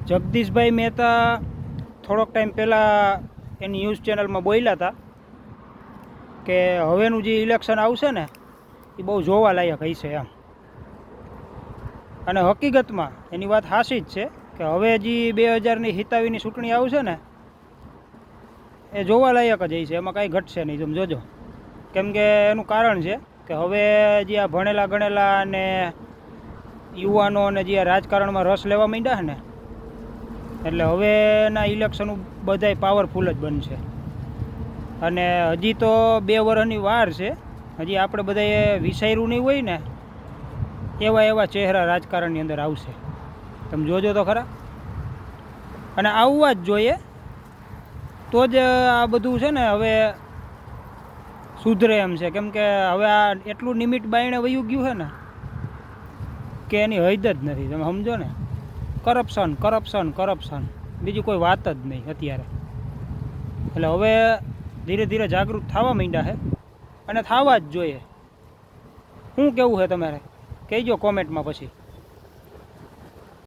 જગદીશભાઈ મહેતા થોડોક ટાઈમ પહેલાં એની ન્યૂઝ ચેનલમાં બોલ્યા હતા કે હવેનું જે ઇલેક્શન આવશે ને એ બહુ જોવાલાયક હશે એમ. અને હકીકતમાં એની વાત સાચી જ છે કે હવે જે 2000ની હિતાવીની ચૂંટણી આવશે ને એ જોવાલાયક જ હશે, એમાં કાંઈ ઘટશે નહીં. તમે જોજો, કેમ કે એનું કારણ છે કે હવે જે આ ભણેલા ગણેલા અને યુવાનો અને જે રાજકારણમાં રસ લેવા માંડ્યા છે ને, એટલે હવેના ઇલેક્શન બધાય પાવરફુલ જ બનશે. અને હજી તો 2 વર્ષની વાર છે, હજી આપણે બધાએ વિચાર્યું નહીં હોય ને એવા ચહેરા રાજકારણની અંદર આવશે. તમે જોજો તો ખરા. અને આવવા જ જોઈએ, તો જ આ બધું છે ને હવે સુધરે એમ છે. કેમ કે હવે આ એટલું નિમિટ બાયણે વયું ગયું છે ને કે એની હદ જ નથી. તમે સમજો ને, કરપ્શન કરપ્શન કરપ્શન, બીજી કોઈ વાત જ નહીં અત્યારે. એટલે હવે ધીરે ધીરે જાગૃત થવા માંડ્યા છે અને થવા જ જોઈએ. શું કેવું છે તમારે કહેજો કોમેન્ટમાં પછી.